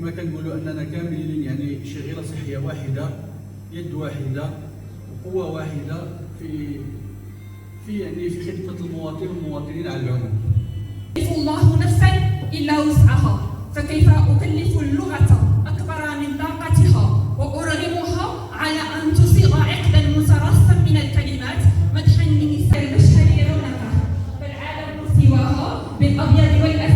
كما كنقولوا اننا كاملين يعني شغيله صحيه واحده، يد واحده وقوه واحده في خدمه المواطن والمواطنين على العموم. يكلف الله نفسا الا وسعها، فكيف اكلف اللغه اكبر من طاقتها وارغمها على ان تصيغ عقدا مترصا من الكلمات مدحا لنساء المشهد رونقه، بل عالم سواها بالابيض والاسود